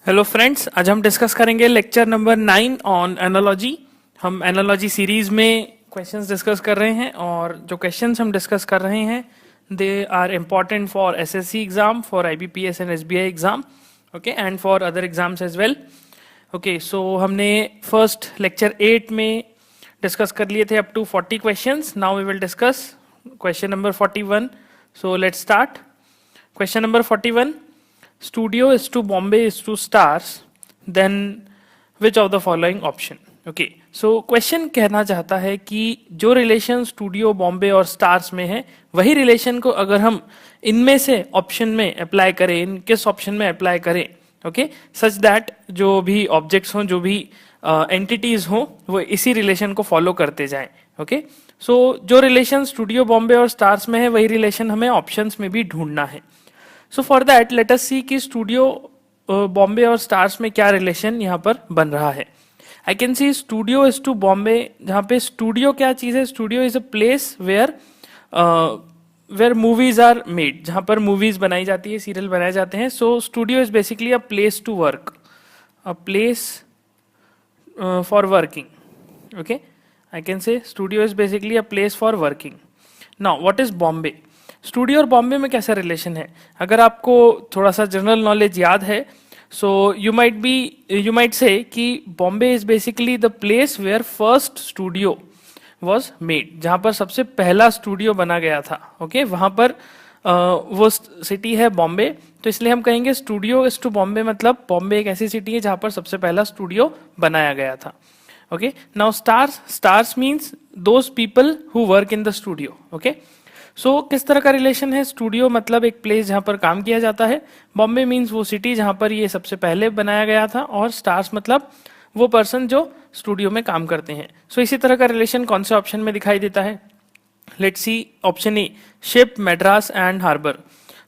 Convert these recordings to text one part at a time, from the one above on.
Hello friends, आज हम discuss करेंगे लेक्चर नंबर 9 ऑन एनालॉजी। हम एनालॉजी सीरीज में क्वेश्चंस डिस्कस कर रहे हैं और जो क्वेश्चंस हम डिस्कस कर रहे हैं they are important for SSC exam, for IBPS and SBI exam, okay, and for other exams as well. Okay, so हमने फर्स्ट लेक्चर 8 में डिस्कस कर लिए थे up to 40 questions. Now we will discuss question number 41। So let's start. Question number 41, studio is to Bombay is to stars, then which of the following option? Okay, so question कहना चाहता है कि जो relation studio Bombay और stars में है वही relation को अगर हम इनमें से ऑप्शन में अप्लाई करें, इन किस ऑप्शन में अप्लाई करें, ओके, सच दैट जो भी ऑब्जेक्ट्स हों, जो भी एंटिटीज हों, वो इसी रिलेशन को फॉलो करते जाएं। ओके, सो जो रिलेशन स्टूडियो बॉम्बे और स्टार्स में है वही रिलेशन हमें ऑप्शंस में भी ढूंढना है। So for that let us see कि स्टूडियो बॉम्बे और स्टार्स में क्या रिलेशन यहाँ पर बन रहा है। I can see studio is to Bombay, जहाँ पे स्टूडियो क्या चीज़ है? Studio is a place where where movies are made, जहाँ पर मूवीज बनाई जाती है, सीरियल बनाए जाते हैं। So studio is basically a place to work, a place for working. Okay, I can say studio is basically a place for working. Now what is Bombay? Studio और बॉम्बे में कैसा रिलेशन है? अगर आपको थोड़ा सा जनरल नॉलेज याद है, सो यू माइट से कि Bombay is basically the place where first studio was made, जहाँ पर सबसे पहला स्टूडियो बना गया था। ओके, वहाँ पर वो सिटी है बॉम्बे, तो इसलिए हम कहेंगे स्टूडियो इज टू बॉम्बे, मतलब बॉम्बे एक ऐसी सिटी है जहाँ पर सबसे पहला स्टूडियो बनाया गया था। Okay, now stars means those people who work in the studio. Okay, so किस तरह का रिलेशन है? स्टूडियो मतलब एक प्लेस जहां पर काम किया जाता है, बॉम्बे मीन्स वो सिटी जहां पर ये सबसे पहले बनाया गया था, और स्टार्स मतलब वो पर्सन जो स्टूडियो में काम करते हैं। सो इसी तरह का रिलेशन कौन से ऑप्शन में दिखाई देता है? Let's see option A, ship, Madras and harbour.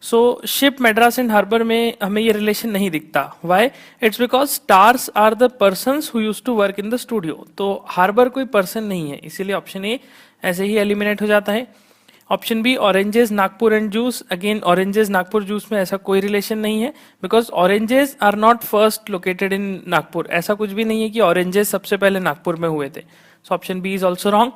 So ship, Madras and harbour में हमें ये रिलेशन नहीं दिखता। Why? It's because stars are the persons who use to work in the studio, तो हार्बर कोई पर्सन नहीं है, इसीलिए ऑप्शन ए ऐसे ही एलिमिनेट हो जाता है। Option B, oranges, Nagpur and juice. Again oranges, Nagpur, juice में ऐसा कोई रिलेशन नहीं है, because oranges are not first located in Nagpur. ऐसा कुछ भी नहीं है कि ऑरेंजेस सबसे पहले नागपुर में हुए थे। So option B is also wrong.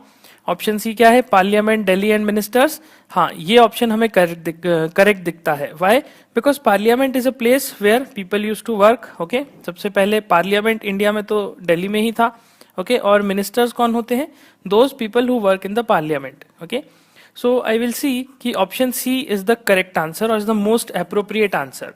Option C क्या है? Parliament, Delhi and ministers. हाँ, ये ऑप्शन हमें करेक्ट दिखता है। Why? Because parliament is a place where people use to work. Okay, सबसे पहले पार्लियामेंट इंडिया में तो दिल्ली में ही था। ओके, और मिनिस्टर्स कौन होते हैं? Those people who work in the parliament. Okay, so I will see कि option C is the correct answer or is the most appropriate answer.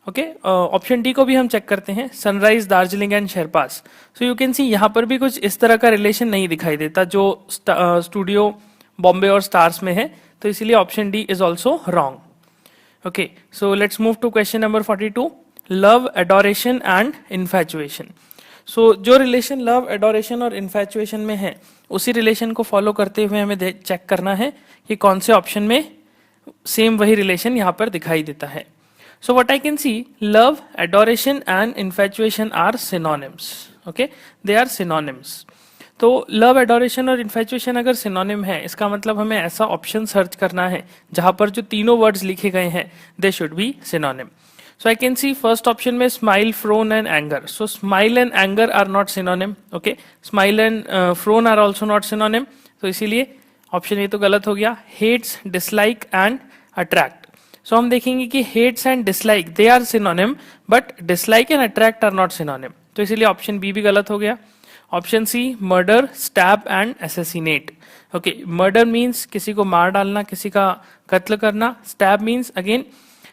Okay, option D को भी हम चेक करते हैं, sunrise, Darjeeling and sherpas. So you can see यहाँ पर भी कुछ इस तरह का रिलेशन नहीं दिखाई देता जो स्टूडियो बॉम्बे और स्टार्स में है, तो इसीलिए option D is also wrong. Okay, so let's move to question number 42, love, adoration and infatuation. So जो रिलेशन लव, एडोरेशन और इन्फैचुएशन में है, उसी रिलेशन को फॉलो करते हुए हमें चेक करना है कि कौन से ऑप्शन में सेम वही रिलेशन यहाँ पर दिखाई देता है। So what I can see, love, adoration and infatuation are synonyms. Okay, they are synonyms. तो लव, एडोरेशन और इन्फैचुएशन अगर सिनोनिम है, इसका मतलब हमें ऐसा ऑप्शन सर्च करना है जहां पर जो तीनों वर्ड्स लिखे गए हैं they should be synonym. So I can see first option में smile, frown and anger. So smile and anger are not synonym. Okay, smile and frown are also not synonym. तो इसीलिए ऑप्शन ए तो गलत हो गया। hates, dislike and attract. So हम देखेंगे कि hates and dislike they are synonym, but dislike and attract are not synonym. तो इसीलिए ऑप्शन बी भी गलत हो गया। Option C, murder, stab and assassinate. Okay, murder means किसी को मार डालना, किसी का कत्ल करना। stab means again,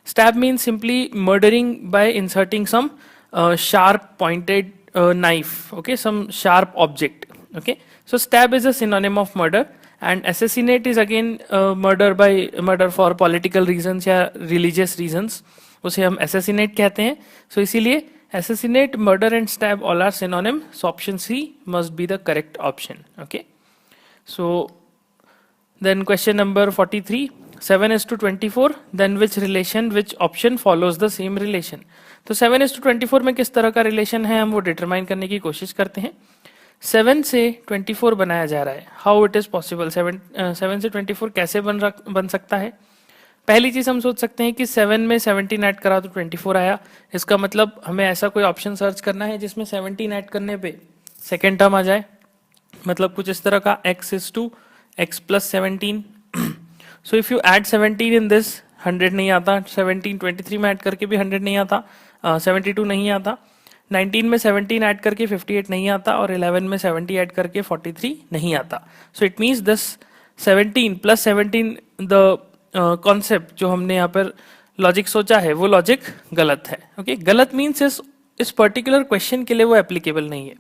stab means simply murdering by inserting some sharp pointed knife, okay, some sharp object. Okay, so stab is a synonym of murder, and assassinate is again murder for political reasons या religious reasons, उसे हम assassinate कहते हैं। So इसीलिए assassinate, murder and stab all are synonym, so option C must be the correct option. Okay, so then question number 43, 7:24, then which relation, which option follows the same relation? तो 7:24 में किस तरह का relation है हम वो determine करने की कोशिश करते हैं। 7 से 24 बनाया जा रहा है, हाउ इट इज पॉसिबल? 7 से 24 कैसे बन सकता है? पहली चीज हम सोच सकते हैं कि 7 में 17 ऐड करा तो 24 आया। इसका मतलब हमें ऐसा कोई ऑप्शन सर्च करना है जिसमें 17 ऐड करने पे सेकेंड टर्म आ जाए, मतलब कुछ इस तरह का x is to x plus 17। So if you add 17 in this 100 नहीं आता, 17 23 में ऐड करके भी 100 नहीं आता, 72 नहीं आता, 19 में 17 ऐड करके 58 नहीं आता, और 11 में 70 ऐड करके 43 नहीं आता। So it means this 17 plus 17 the concept जो हमने यहाँ पर लॉजिक सोचा है वो लॉजिक गलत है। ओके गलत मीन्स इस पर्टिकुलर क्वेश्चन के लिए वो एप्लीकेबल नहीं है।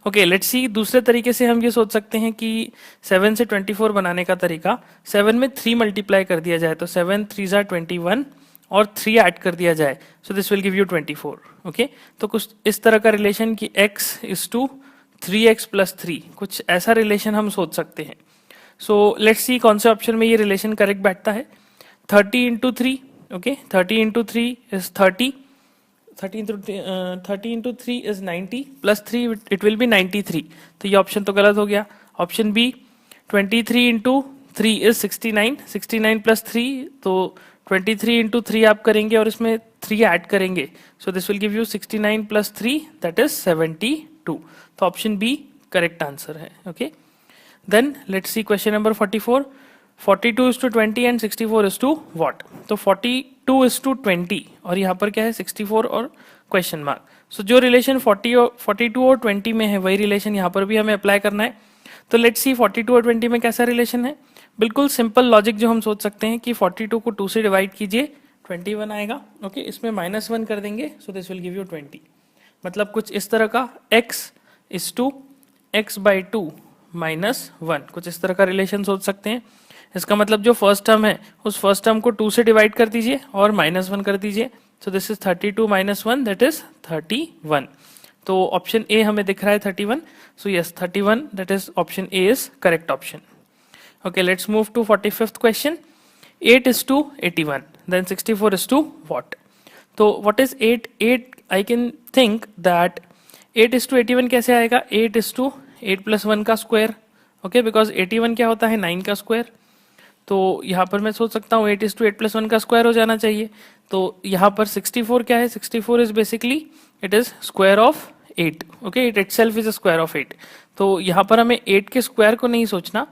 ओके लेट्स सी, दूसरे तरीके से हम ये सोच सकते हैं कि 7 से 24 बनाने का तरीका, 7 में 3 मल्टीप्लाई कर दिया जाए तो 7 3 21 और 3 ऐड कर दिया जाए, सो this will give you 24। Okay तो कुछ इस तरह का रिलेशन कि x is to 3x plus 3, कुछ ऐसा रिलेशन हम सोच सकते हैं। सो लेट्स सी कौन से ऑप्शन में ये रिलेशन करेक्ट बैठता है। 30 into 3, okay 30 into 3 is 30, 30 into 3 is 90 plus 3 it will be 93, तो ये ऑप्शन तो गलत हो गया। Option B 23 into 3 is 69, 69 plus 3, तो 23 into 3 आप करेंगे और इसमें 3 ऐड करेंगे, so this will give you 69 plus 3 that is 72, तो ऑप्शन बी करेक्ट आंसर है। Okay then let's see question number 44, 42 is to 20 and 64 is to what? तो 42 is to 20 और यहाँ पर क्या है 64 और क्वेश्चन मार्क। सो जो रिलेशन 42 और 20 में है वही रिलेशन यहाँ पर भी हमें अप्लाई करना है। तो लेट्स सी 42 और 20 में कैसा रिलेशन है। बिल्कुल सिंपल लॉजिक जो हम सोच सकते हैं कि 42 को 2 से डिवाइड कीजिए 21 आएगा। ओके इसमें -1 कर देंगे, सो दिस विल गिव यू 20, मतलब कुछ इस तरह का x is to x by 2 -1, कुछ इस तरह का रिलेशन सोच सकते हैं। इसका मतलब जो फर्स्ट टर्म है उस फर्स्ट टर्म को 2 से डिवाइड कर दीजिए और -1 कर दीजिए, so this is 32 - 1 that is 31। तो ऑप्शन ए हमें दिख रहा है 31, so yes 31 that is option A is correct option. Okay let's move to 45th question, 8 is to 81 then 64 is to what? तो what is 8? 8 I can think that 8 is to 81 कैसे आएगा, 8 is to 8 plus 1 का square, okay because 81 क्या होता है 9 का square. तो यहाँ पर मैं सोच सकता हूँ 8 is to 8 plus 1 का स्क्वायर हो जाना चाहिए। तो यहाँ पर 64 क्या है, 64 is basically it is square of 8, okay it itself is a square of 8। तो यहाँ पर हमें 8 के स्क्वायर को नहीं सोचना,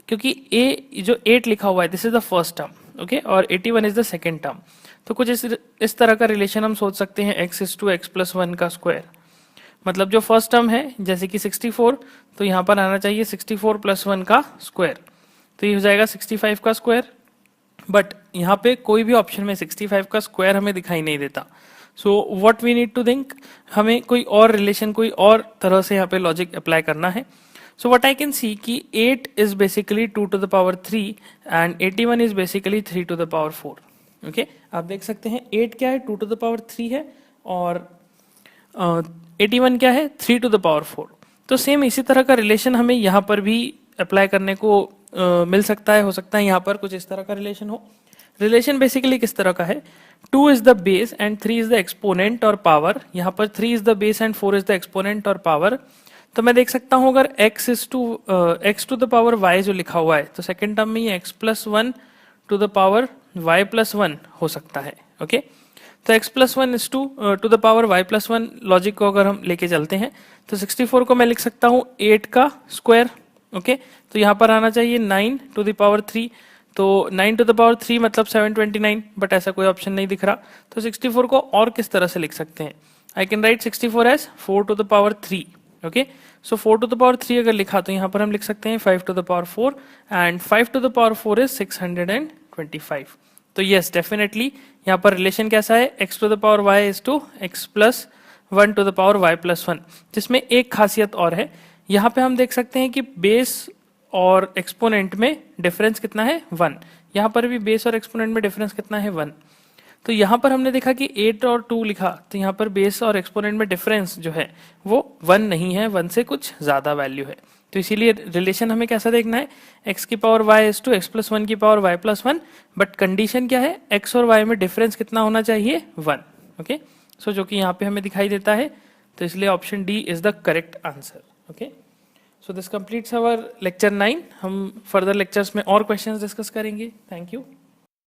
क्योंकि a जो 8 लिखा हुआ है this is the first term, okay और 81 इज द सेकेंड टर्म। तो कुछ इस तरह का रिलेशन हम सोच सकते हैं x is to x plus 1 का स्क्वायर, मतलब जो फर्स्ट टर्म है जैसे कि 64, तो यहाँ पर आना चाहिए 64 plus 1 का स्क्वायर, तो ये हो जाएगा 65 का स्क्वायर। बट यहाँ पे कोई भी ऑप्शन में 65 का स्क्वायर हमें दिखाई नहीं देता। So what we need to think, हमें कोई और रिलेशन कोई और तरह से यहाँ पे लॉजिक अप्लाई करना है। सो व्हाट आई कैन सी कि 8 is basically 2 to the power 3 and 81 is basically 3 to the power 4। Okay आप देख सकते हैं 8 क्या है 2 to the power 3 है और 81 क्या है 3 to the power 4। तो सेम इसी तरह का रिलेशन हमें यहाँ पर भी अप्लाई करने को मिल सकता है, हो सकता है यहाँ पर कुछ इस तरह का रिलेशन हो। रिलेशन बेसिकली किस तरह का है, 2 is the base and 3 is the exponent और पावर, यहाँ पर 3 is the base and 4 is the exponent और पावर। तो मैं देख सकता हूँ अगर x to the power y जो लिखा हुआ है तो सेकेंड टर्म में ये x plus 1 to the power y plus 1 हो सकता है। ओके तो x plus 1 is to the power y plus 1 logic को अगर हम लेके चलते हैं तो 64 को मैं लिख सकता हूँ 8 का स्क्वायर। ओके तो यहाँ पर आना चाहिए 9 to the power 3, तो 9 to the power 3 मतलब 729, बट ऐसा कोई ऑप्शन नहीं दिख रहा। तो 64 को और किस तरह से लिख सकते हैं, I can write 64 as 4 to the power 3। Okay so 4 to the power 3 अगर लिखा तो यहाँ पर हम लिख सकते हैं 5 to the power 4 and 5 to the power 4 is 625। तो यस डेफिनेटली यहाँ पर रिलेशन कैसा है, x to the power y is to x plus 1 to the power y plus 1, जिसमें एक खासियत और है, यहाँ पे हम देख सकते हैं कि बेस और एक्सपोनेंट में डिफरेंस कितना है 1, यहाँ पर भी बेस और एक्सपोनेंट में डिफरेंस कितना है 1। तो यहाँ पर हमने देखा कि 8 और 2 लिखा तो यहाँ पर बेस और एक्सपोनेंट में डिफरेंस जो है वो 1 नहीं है, 1 से कुछ ज्यादा वैल्यू है। तो इसीलिए रिलेशन हमें कैसा देखना है, x की power y is to x plus 1 की power y plus 1, but condition क्या है x और y में डिफरेंस कितना होना चाहिए 1। ओके सो जो कि यहाँ पे हमें दिखाई देता है, तो इसलिए option D is the correct answer. Okay so this completes our lecture 9। हम फर्दर लेक्चर्स में और क्वेश्चंस डिस्कस करेंगे। Thank you.